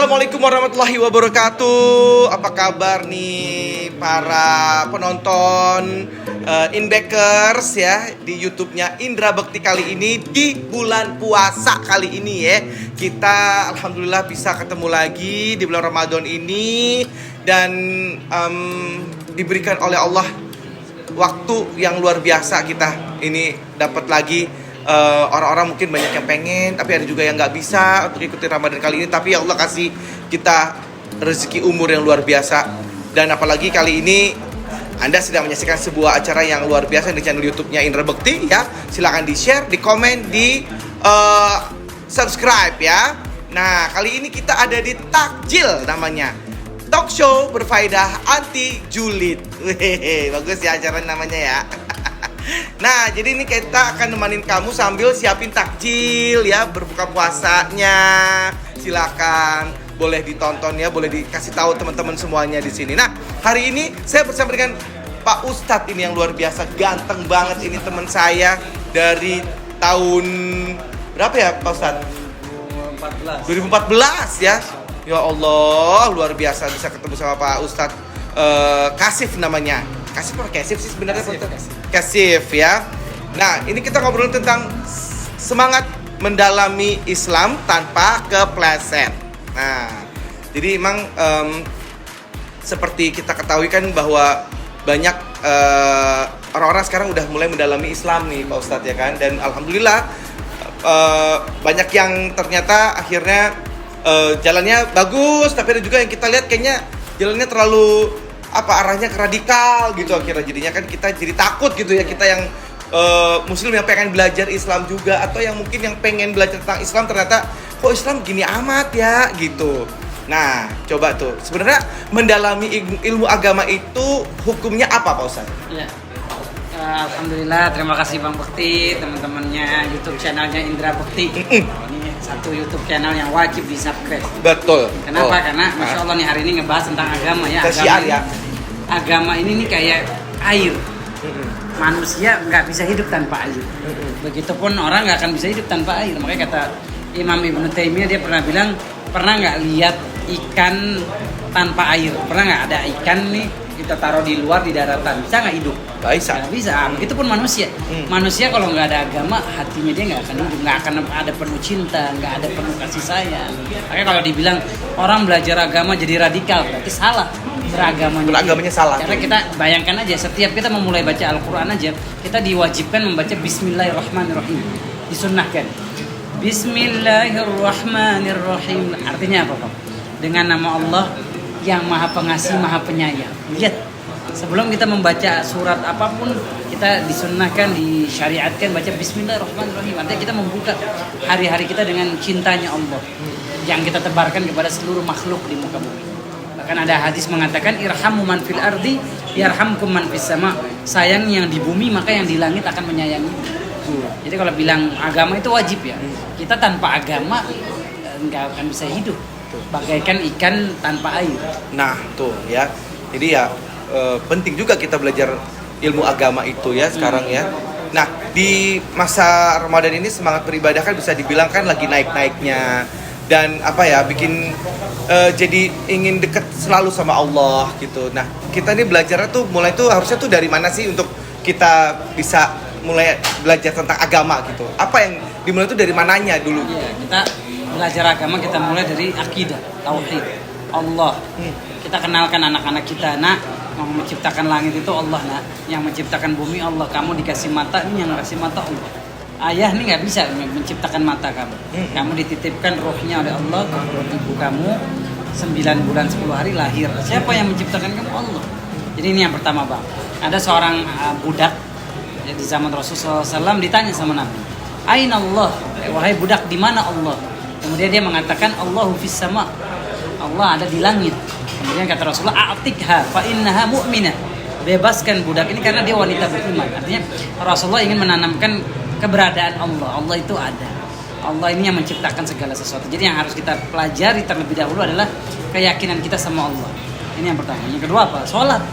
Assalamualaikum warahmatullahi wabarakatuh. Apa kabar nih para penonton Inbackers ya di YouTube-nya Indra Bekti kali ini di bulan puasa kali ini ya. Kita alhamdulillah bisa ketemu lagi di bulan Ramadan ini dan diberikan oleh Allah waktu yang luar biasa kita ini dapat lagi. Orang-orang mungkin banyak yang pengen, tapi ada juga yang nggak bisa untuk ikuti Ramadan kali ini. Tapi ya Allah kasih kita rezeki umur yang luar biasa. Dan apalagi kali ini Anda sedang menyaksikan sebuah acara yang luar biasa di channel YouTube-nya Indra Bekti ya. Silakan di-share, di-komen, di-subscribe ya. Nah, kali ini kita ada di Takjil namanya. Talk show berfaedah anti julid. Wehehe, bagus ya acara namanya ya. Nah, jadi ini kita akan nemenin kamu sambil siapin takjil ya, berbuka puasanya. Silakan, boleh ditonton ya, boleh dikasih tahu teman-teman semuanya di sini. Nah, hari ini saya bersama dengan Pak Ustadz ini yang luar biasa, ganteng banget ini teman saya dari tahun berapa ya Pak Ustadz? 2014 ya. Ya Allah, luar biasa bisa ketemu sama Pak Ustadz Kasif namanya. Kasif atau Kasif sih sebenarnya? Kasif ya. Nah, ini kita ngobrol tentang semangat mendalami Islam tanpa kepleset. Nah, jadi emang seperti kita ketahui kan bahwa banyak orang-orang sekarang udah mulai mendalami Islam nih Pak Ustadz ya kan. Dan alhamdulillah banyak yang ternyata akhirnya jalannya bagus, tapi ada juga yang kita lihat kayaknya jalannya terlalu arahnya ke radikal gitu akhirnya, jadinya kan kita jadi takut gitu ya, kita yang muslim yang pengen belajar Islam juga, atau yang mungkin yang pengen belajar tentang Islam ternyata kok Islam gini amat ya gitu. Nah, coba tuh sebenarnya mendalami ilmu agama itu hukumnya apa Pak Ustadz? Ya. Alhamdulillah, terima kasih Bang Bekti, teman-temannya YouTube channelnya Indra Bekti. Ini satu YouTube channel yang wajib di subscribe. Betul. Kenapa? Karena Masya Allah nih hari ini ngebahas tentang agama ya. Agama ini nih kayak air. Manusia nggak bisa hidup tanpa air. Begitupun orang nggak akan bisa hidup tanpa air. Makanya kata Imam Ibnu Taimiyah, dia pernah bilang, pernah nggak lihat ikan tanpa air? Pernah nggak ada ikan nih kita taruh di luar di daratan, bisa nggak hidup? Nggak bisa. Begitupun manusia. Manusia kalau nggak ada agama, hatinya dia nggak akan hidup, nggak akan ada penuh cinta, nggak ada penuh kasih sayang. Makanya kalau dibilang orang belajar agama jadi radikal, berarti salah. Beragamanya salah. Karena kita bayangkan aja, setiap kita memulai baca Al-Quran aja, kita diwajibkan membaca Bismillahirrahmanirrahim, disunnahkan. Bismillahirrahmanirrahim. Artinya apa Pak? Dengan nama Allah yang maha pengasih, maha penyayang. Lihat, sebelum kita membaca surat apapun, kita disunnahkan, disyariatkan baca Bismillahirrahmanirrahim. Artinya kita membuka hari-hari kita dengan cintanya Allah yang kita tebarkan kepada seluruh makhluk di muka bumi. Bahkan ada hadis mengatakan, irhamu man fil ardi yarhamkum man fis sama. Sayang yang di bumi, maka yang di langit akan menyayangi. Jadi kalau bilang agama itu wajib ya. Kita tanpa agama nggak akan bisa hidup. Bagaikan ikan tanpa air. Nah tuh ya. Jadi ya penting juga kita belajar ilmu agama itu ya sekarang ya. Nah di masa Ramadan ini semangat beribadah kan bisa dibilang kan lagi naik-naiknya. Dan bikin jadi ingin dekat selalu sama Allah gitu. Nah kita ini belajarnya tuh mulai tuh harusnya tuh dari mana sih untuk kita bisa mulai belajar tentang agama gitu. Apa yang dimulai tuh dari mananya dulu? Iya, kita belajar agama kita mulai dari akidah, tauhid, Allah. Kita kenalkan anak-anak kita, nak, yang menciptakan langit itu Allah, nak, yang menciptakan bumi Allah, kamu dikasih mata, ini yang ngasih mata Allah. Ayah ini nggak bisa menciptakan mata kamu. Kamu dititipkan rohnya oleh Allah ke perut ibu kamu 9 bulan 10 hari lahir. Siapa yang menciptakan kamu? Allah. Jadi ini yang pertama Bang. Ada seorang budak di zaman Rasulullah SAW ditanya sama Nabi, Aina Allah? Wahai budak, di mana Allah? Kemudian dia mengatakan Allahu fis sama. Allah ada di langit. Kemudian kata Rasulullah, a'tikha fa innaha mu'minah. Bebaskan budak ini karena dia wanita beriman. Artinya Rasulullah ingin menanamkan keberadaan Allah. Allah itu ada. Allah ini yang menciptakan segala sesuatu. Jadi yang harus kita pelajari terlebih dahulu adalah keyakinan kita sama Allah. Ini yang pertama. Yang kedua apa? Sholat.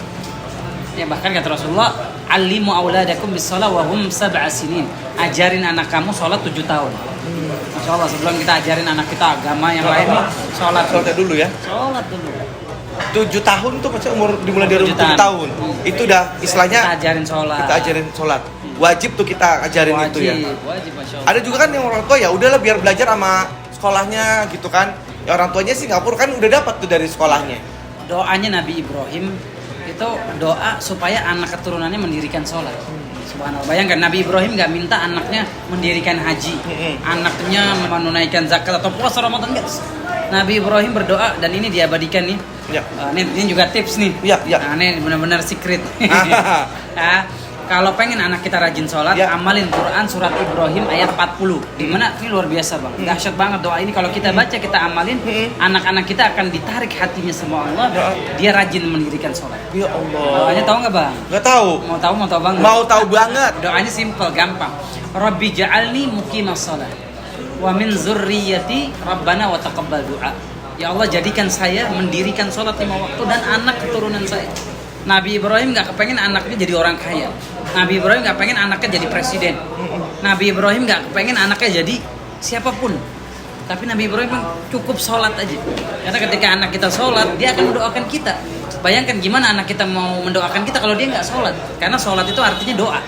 Ya bahkan kata Rasulullah, Alimu auladakum bis-shalah wa hum 7 sinin. Ajarin anak kamu sholat 7 tahun. Masya Allah, sebelum kita ajarin anak kita agama yang lain nih, sholat dulu ya. Sholat dulu. 7 tahun tuh maksudnya umur dimulai dari 7 tahun. Itu udah istilahnya Kita ajarin sholat. Kita ajarin sholat. Wajib tuh kita ajarin itu ya. Wajib, Masya Allah. Ada juga kan yang orang tua ya udahlah biar belajar sama sekolahnya gitu kan. Ya orang tuanya Singapura kan udah dapat tuh dari sekolahnya. Doanya Nabi Ibrahim itu doa supaya anak keturunannya mendirikan sholat. Subhanallah. Bayangkan Nabi Ibrahim nggak minta anaknya mendirikan haji, anaknya menunaikan zakat atau puasa Ramadan, enggak. Nabi Ibrahim berdoa dan ini diabadikan nih. Ya. Ini juga tips nih. Ya, ya. Nah, ini benar-benar secret. Ya, kalau pengen anak kita rajin sholat, Ya. amalin Quran surat Ibrahim ayat 40. Dimana ini luar biasa bang, dahsyat banget doa ini. Kalau kita baca, kita amalin, anak-anak kita akan ditarik hatinya sama Allah. Ya. Dia rajin mendirikan sholat. Ya Allah. Doanya tahu nggak bang? Nggak tahu. Mau tahu banget. Mau tahu banget. Doanya simple, gampang. Rabbi ja'alni muqimas shalah wa min zurriyyati rabbana wa taqabbal du'a. Ya Allah, jadikan saya mendirikan sholat 5 waktu dan anak keturunan saya. Nabi Ibrahim nggak kepengen anaknya jadi orang kaya. Nabi Ibrahim nggak pengen anaknya jadi presiden. Nabi Ibrahim nggak kepengen anaknya jadi siapapun. Tapi Nabi Ibrahim cukup sholat aja. Karena ketika anak kita sholat, dia akan mendoakan kita. Bayangkan gimana anak kita mau mendoakan kita kalau dia nggak sholat. Karena sholat itu artinya doa.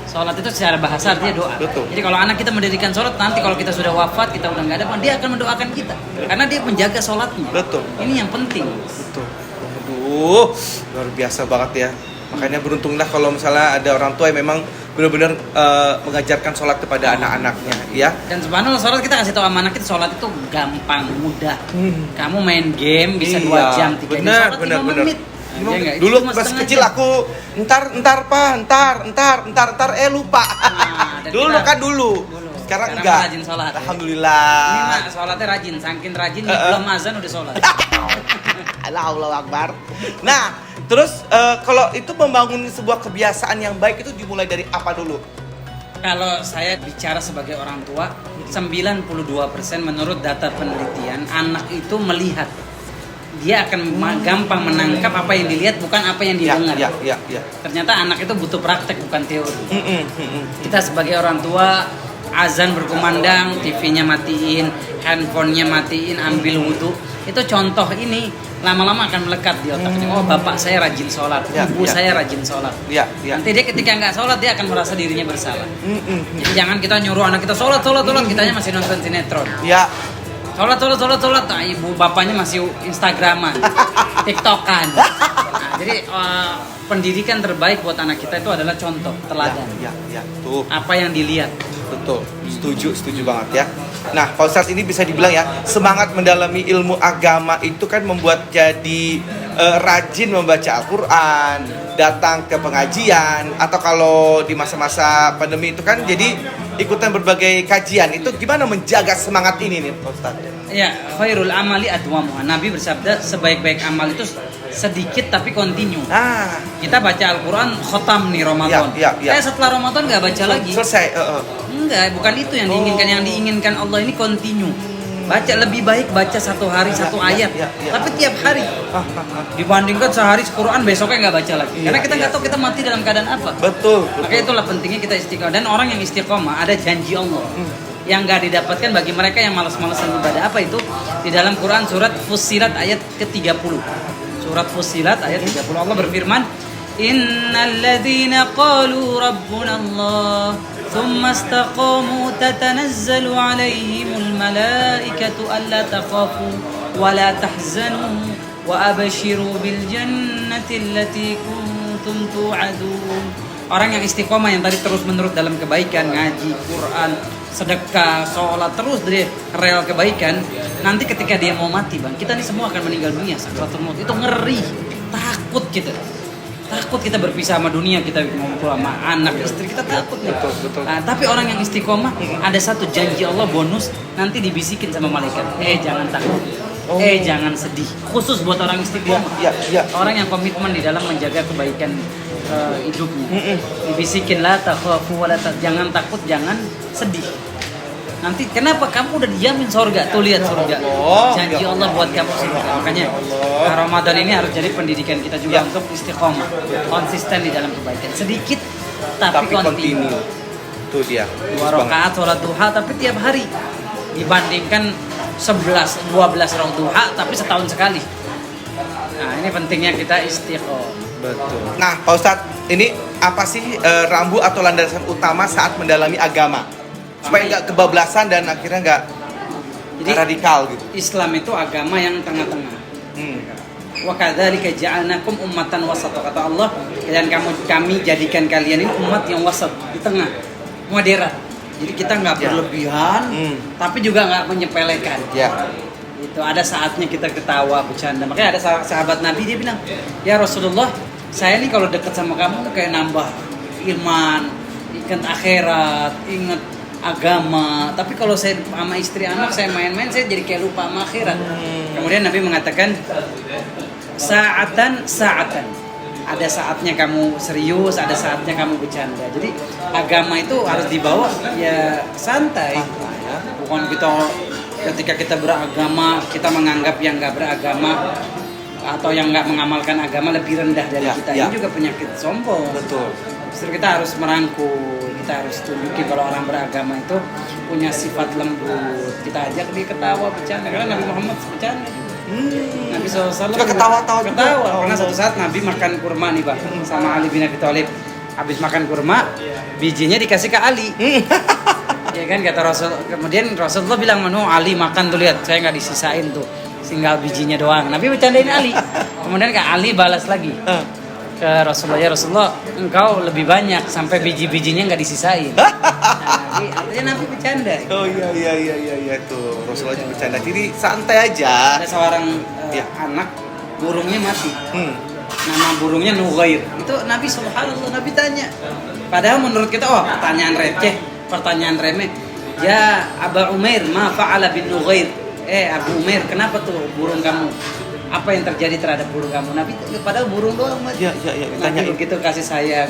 Sholat itu secara bahasa artinya doa. Betul. Jadi kalau anak kita mendirikan sholat, nanti kalau kita sudah wafat, kita udah nggak ada, dia akan mendoakan kita. Karena dia menjaga sholatnya. Betul. Ini yang penting. Betul. Aduh, luar biasa banget ya. Makanya beruntunglah kalau misalnya ada orang tua yang memang benar-benar mengajarkan sholat kepada anak-anaknya, ya. Dan subhanallah, sholat kita kasih tahu sama anak kita, sholat itu gampang, mudah. Kamu main game bisa 2 jam, 3 jam, sholat 5 menit. Ya, enggak? Dulu Itu cuma pas setengah kecil jam. aku entar lupa. dan Dulu kita- kan dulu. Sekarang enggak. rajin sholat. Alhamdulillah. Ini mah sholatnya rajin, saking rajin belum azan udah sholat. Allahu Akbar. Nah, terus kalau itu membangun sebuah kebiasaan yang baik itu dimulai dari apa dulu? Kalau saya bicara sebagai orang tua, 92% menurut data penelitian, anak itu melihat. Dia akan gampang menangkap apa yang dilihat, bukan apa yang didengar. Ya. Ternyata anak itu butuh praktek, bukan teori. Kita sebagai orang tua, azan berkumandang, TV-nya matiin, handphonenya matiin, ambil wudhu. Itu contoh ini lama-lama akan melekat di otaknya. Oh, bapak saya rajin sholat, ibu saya rajin sholat. Ya. Nanti dia ketika nggak sholat, dia akan merasa dirinya bersalah. Jadi jangan kita nyuruh anak kita sholat, kitanya masih nonton sinetron. Ya. Sholat. Nah, ibu bapaknya masih Instagraman, TikTokan. Nah, jadi pendidikan terbaik buat anak kita itu adalah contoh, teladan. Ya. Tuh. Apa yang dilihat. Betul, setuju banget ya. Nah, Pak Ustadz ini bisa dibilang ya, semangat mendalami ilmu agama itu kan membuat jadi rajin membaca Al-Quran, datang ke pengajian, atau kalau di masa-masa pandemi itu kan jadi ikutan berbagai kajian. Itu gimana menjaga semangat ini nih, Pak Ustadz? Ya, khairul amali adwamuha. Nabi bersabda, sebaik-baik amal itu sedikit tapi kontinu. Nah, Kita baca Al-Quran khotam nih Ramadan. Ya. Setelah Ramadan nggak baca lagi. Selesai. Enggak, bukan itu yang diinginkan. Yang diinginkan Allah ini kontinu. Baca lebih baik baca 1 hari 1 ayat, ya. tapi tiap hari. Dibandingkan sehari Quran besoknya nggak baca lagi. Karena kita nggak tahu kita mati dalam keadaan apa. Betul. Maka itulah pentingnya kita istiqomah. Dan orang yang istiqomah ada janji Allah yang nggak didapatkan bagi mereka yang malas-malasan ibadah. Apa itu? Di dalam Quran surat Fussilat ayat ke-30. Surat Fussilat ayat 30 Allah berfirman, Innal ladzina qalu rabbuna Allah thumma istaqamu tatanazzalu alaihimul malaikatu alla takhafu wa la tahzanu wa abshiru bil jannati allati kuntum tu'adun. Orang yang istiqomah yang tadi terus-menerus dalam kebaikan, ngaji, Quran, sedekah, sholat, terus dari rel kebaikan, nanti ketika dia mau mati, Bang, kita nih semua akan meninggal dunia, sakratul maut. Itu ngeri, takut kita berpisah sama dunia, kita mau sama anak, istri, kita takut nih. Betul. Nah, tapi orang yang istiqomah, ada satu janji Allah bonus, nanti dibisikin sama malaikat, jangan takut, jangan sedih. Khusus buat orang istiqomah, Ya. orang yang komitmen di dalam menjaga kebaikan hidupnya. Dibisikin la takhafu wa la jangan takut, jangan sedih. Nanti kenapa kamu udah dijamin surga? Tuh lihat surga. Janji Ya Allah buat kamu surga. Makanya Ramadan ini harus jadi pendidikan kita juga Ya. untuk istiqomah, konsisten di dalam kebaikan. Sedikit Tapi tapi kontinu. continue. Itu dia. 2 rakaat sholat duha tapi tiap hari. Dibandingkan 11-12 rakaat duha tapi setahun sekali. Nah, ini pentingnya kita istiqomah. Betul. Nah, Pak Ustadz, ini apa sih rambu atau landasan utama saat mendalami agama? Supaya nggak kebablasan dan akhirnya nggak Jadi radikal gitu. Islam itu agama yang tengah-tengah. Wa kadzalika ja'alnakum ummatan wasata, kata Allah, dan kami jadikan kalian ini umat yang wasat, di tengah, moderat. Jadi kita nggak Ya. berlebihan, tapi juga nggak menyepelekan. Ya. Itu ada saatnya kita ketawa, bercanda. Makanya ada sahabat Nabi, dia bilang, ya Rasulullah, saya nih kalau dekat sama kamu kayak nambah iman, ingat akhirat, ingat agama. Tapi kalau saya sama istri anak, saya main-main, saya jadi kayak lupa sama akhirat. Kemudian Nabi mengatakan, saatan. Ada saatnya kamu serius, ada saatnya kamu bercanda. Jadi agama itu harus dibawa ya santai. Bukan kita ketika kita beragama, kita menganggap yang nggak beragama atau yang nggak mengamalkan agama lebih rendah dari kita. Ini juga penyakit sombong. Betul. Justru kita harus merangkul, kita harus tunjukin kalau orang beragama itu punya sifat lembut. Kita ajak dia ketawa, bercanda. Karena Nabi Muhammad bercanda. Nabi SAW Suka ketawa-tawa juga. ketawa. Pernah suatu saat Nabi makan kurma nih Pak, sama Ali bin Abi Thalib. Habis makan kurma, bijinya dikasih ke Ali. Ya kan, kata Rasul. Kemudian Rasulullah bilang, "Manu Ali makan tuh, lihat, saya nggak disisain tuh, tinggal bijinya doang." Nabi bercandain Ali. Kemudian ke Ali balas lagi ke Rasulullah, ya Rasulullah, engkau lebih banyak sampai biji-bijinya nggak disisain. Nah, artinya Nabi bercanda. Oh iya tuh. Rasulullah juga bercanda. Jadi santai aja. Ada seorang Ya. anak burungnya mati. Nama burungnya Nughair. Itu Nabi subhanallah, Nabi tanya. Padahal menurut kita, pertanyaan receh, pertanyaan remeh. Ya Aba Umair, ma fa'ala bin Nughair. Abu Umair, kenapa tuh burung kamu? Apa yang terjadi terhadap burung kamu? Nabi, padahal burung doang mati. Ya, Nabi begitu kasih sayang.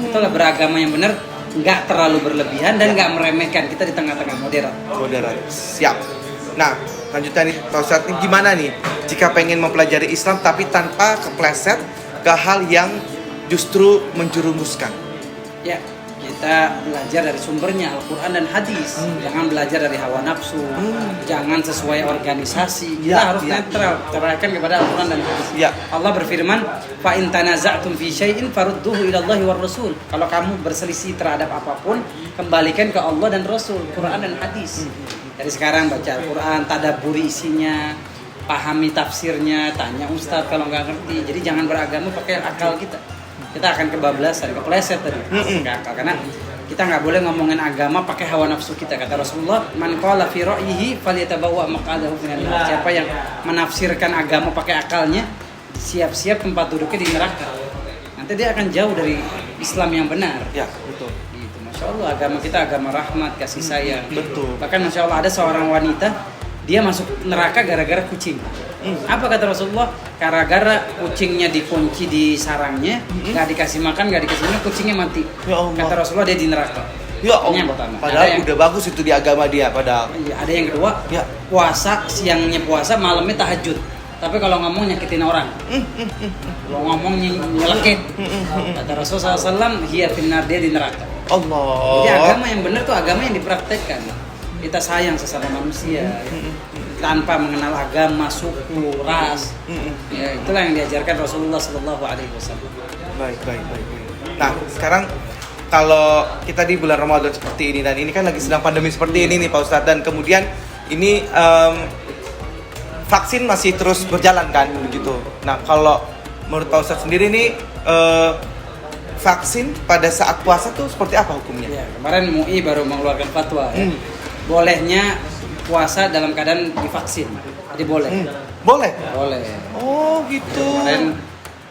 Itulah beragama yang benar, nggak terlalu berlebihan dan nggak meremehkan. Kita di tengah-tengah moderat. Moderat. Siap. Nah, lanjutan nih, Pak Ustadz, ini gimana nih jika pengen mempelajari Islam tapi tanpa kepleset ke hal yang justru menjerumuskan? Ya, kita belajar dari sumbernya Al-Quran dan hadis. Jangan belajar dari hawa nafsu. Jangan sesuai organisasi. Kita harus netral, serahkan kepada Al-Quran dan hadis. Ya. Allah berfirman, "Fa in tanaza'tum fi syai'in farudduhu ila Allahi war Rasul." Kalau kamu berselisih terhadap apapun, kembalikan ke Allah dan Rasul, Quran dan hadis. Dari sekarang baca Al-Quran, tadabburi isinya, pahami tafsirnya, tanya ustadz kalau nggak ngerti. Jadi jangan beragama pakai akal kita. Kita akan kebablasan, kepleset tadi. Karena kita nggak boleh ngomongin agama pakai hawa nafsu kita. Kata Rasulullah, "Man qala fi ra'yihi falyatabawwa maq'adahu minan nar." Siapa yang menafsirkan agama pakai akalnya, siap-siap tempat duduknya di neraka. Nanti dia akan jauh dari Islam yang benar. Ya, betul. Gitu. Masya Allah, agama kita agama rahmat, kasih sayang. Betul. Bahkan Masya Allah ada seorang wanita, dia masuk neraka gara-gara kucing. Apa kata Rasulullah? Gara-gara kucingnya dikunci di sarangnya, nggak dikasih makan, nggak dikasih minum, kucingnya mati. Ya Allah. Kata Rasulullah dia di neraka. Ya Ini yang Allah. pertama. Padahal Ada yang- udah bagus itu di agama dia padahal. Iya, ada yang kedua, Ya. puasa, siangnya puasa, malamnya tahajud. Tapi kalau ngomong nyakitin orang, kalau ngomong nyelekit, kata Rasulullah SAW, hiya finnar, dia di neraka. Allah. Jadi agama yang benar tuh agama yang dipraktekkan. Kita sayang sesama manusia, tanpa mengenal agama, suku, ras. Ya, itulah yang diajarkan Rasulullah SAW. Baik. Nah, sekarang kalau kita di bulan Ramadan seperti ini dan ini kan lagi sedang pandemi seperti ini nih Pak Ustadz, dan kemudian ini vaksin masih terus berjalan kan begitu. Nah, kalau menurut Pak Ustadz sendiri nih vaksin pada saat puasa tuh seperti apa hukumnya? Ya, kemarin MUI baru mengeluarkan fatwa ya. Bolehnya puasa dalam keadaan divaksin. Jadi boleh. Boleh. Boleh. Oh, gitu. Kemarin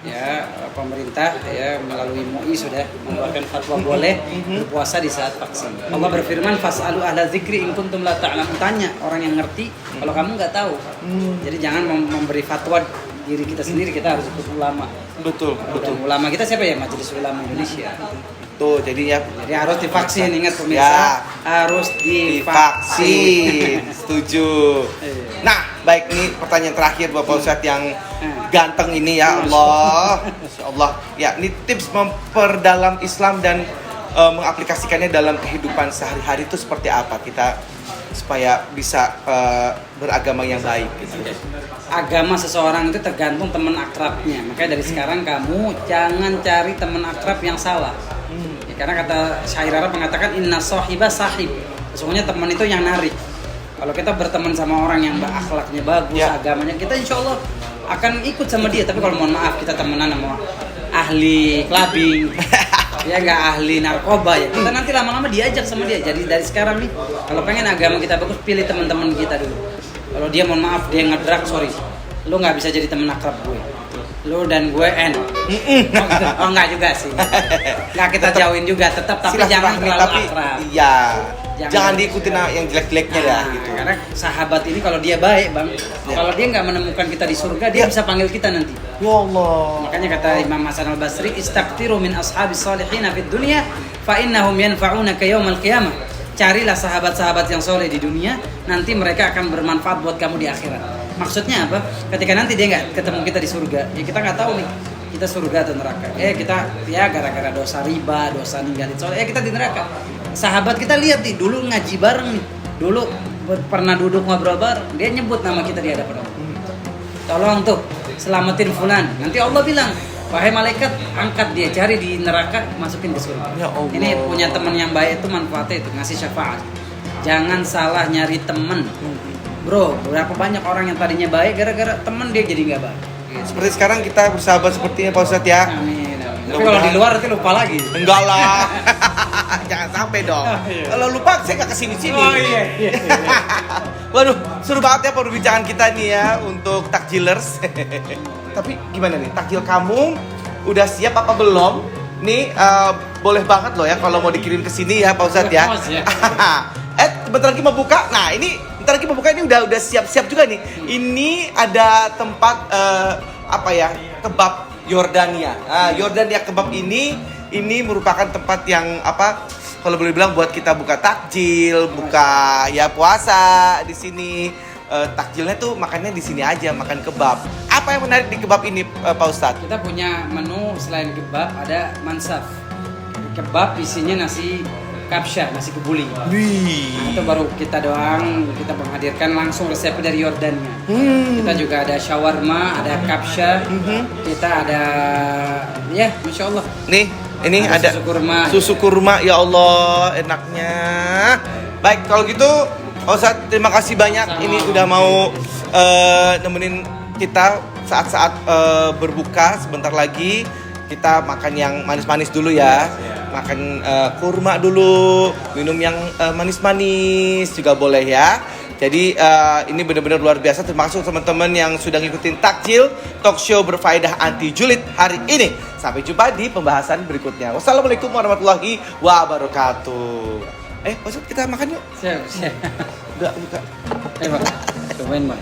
ya pemerintah ya melalui MUI sudah mengeluarkan fatwa boleh berpuasa di saat vaksin. Allah berfirman, "Fas'alu ahla dzikri in kuntum la ta'lamun." Tanya orang yang ngerti kalau kamu nggak tahu. Jadi jangan memberi fatwa diri kita sendiri, kita harus ikut ulama. Betul. Dan ulama kita siapa ya? Majelis Ulama Indonesia. Tuh, jadinya Jadi harus divaksin, ingat pemirsa, Ya. harus divaksin. Setuju. Nah, baik, nih pertanyaan terakhir buat Pak Ustadz yang ganteng ini ya Allah. Masya Allah. Ya, ini tips memperdalam Islam dan mengaplikasikannya dalam kehidupan sehari-hari itu seperti apa kita supaya bisa beragama yang baik gitu. Agama seseorang itu tergantung teman akrabnya. Makanya dari sekarang kamu jangan cari teman akrab yang salah. Ya, karena kata syair Arab mengatakan inna sahiba sahib. Sesungguhnya teman itu yang narik. Kalau kita berteman sama orang yang akhlaknya bagus, Ya. agamanya, kita insya Allah akan ikut sama dia. Tapi kalau mohon maaf kita temenan sama ahli clubbing, ya nggak ahli narkoba, ya kita nanti lama-lama diajak sama dia. Jadi dari sekarang nih, kalau pengen agama kita bagus, pilih teman-teman kita dulu. Kalau dia mohon maaf dia ngedrak, sorry, lu nggak bisa jadi teman akrab gue. Lu dan gue oh enggak juga sih, nggak kita jauhin juga, tetap tapi jangan Silaturahmi, terlalu akrab. Iya. Jangan- Jangan diikutin yang jelek-jeleknya dah gitu. Karena sahabat ini kalau dia baik bang, kalau dia nggak menemukan kita di surga, dia bisa panggil kita nanti. Ya Allah. Makanya kata Imam Hasan al-Basri, istaqtiru min ashabis salihin fid dunya fa innahum yanfa'unaka yaumal qiyamah. Carilah sahabat-sahabat yang soleh di dunia, nanti mereka akan bermanfaat buat kamu di akhirat. Maksudnya apa? Ketika nanti dia nggak ketemu kita di surga, ya kita nggak tahu nih kita surga atau neraka. Kita ya gara-gara dosa riba, dosa ninggalin soleh, kita di neraka. Sahabat kita lihat nih, dulu ngaji bareng nih, dulu pernah duduk ngobrol bareng, dia nyebut nama kita di hadapan Allah. Tolong tuh selamatin fulan. Nanti Allah bilang, wahai malaikat, angkat dia, cari di neraka, masukin ke surga. Ya Allah. Ini punya teman yang baik itu manfaatnya itu ngasih syafaat. Jangan salah nyari temen, bro. Berapa banyak orang yang tadinya baik gara-gara temen dia jadi nggak baik. Gitu. Seperti sekarang kita bersahabat sepertinya Pak Ustadz ya. Amin. Tapi kalau di luar nanti lupa lagi. Enggak lah. Jangan sampai dong. Oh, iya. Kalau lupa saya nggak kesini-sini. Oh, iya. Waduh, seru banget ya perbincangan kita nih ya untuk takjilers. Tapi gimana nih, takjil kamu udah siap apa belum? Nih boleh banget loh ya kalau mau dikirim ke sini ya Pak Ustadz ya. Oh, siap. Bentar lagi mau buka. Nah ini bentar lagi mau buka, ini udah siap-siap juga nih. Ini ada tempat kebab Yordania. Yordania kebab ini merupakan tempat yang kalau boleh bilang buat kita buka takjil, buka ya puasa di sini. Takjilnya tuh makannya di sini aja, makan kebab. Apa yang menarik di kebab ini Pak Ustadz? Kita punya menu selain kebab ada mansaf. Kebab isinya nasi kapsya, nasi kebuli. Wih. Itu baru kita doang, kita menghadirkan langsung resepnya dari Yordania. Kita juga ada shawarma, ada kapsya, kita ada ya masya Allah. Nih, ini ada susu kurma. Susu kurma, ya Allah, enaknya. Baik, kalau gitu, Pak Ustadz, terima kasih banyak. Sama. Ini udah mau nemenin kita saat-saat berbuka. Sebentar lagi kita makan yang manis-manis dulu ya. Makan kurma dulu, minum yang manis-manis juga boleh ya. Jadi ini benar-benar luar biasa. Terima kasih teman-teman yang sudah ngikutin Takjil Talk Show berfaedah anti julid hari ini. Sampai jumpa di pembahasan berikutnya. Wassalamualaikum warahmatullahi wabarakatuh. Maksud kita makan yuk. Siap. Udah buka. Bang. Cobain bang.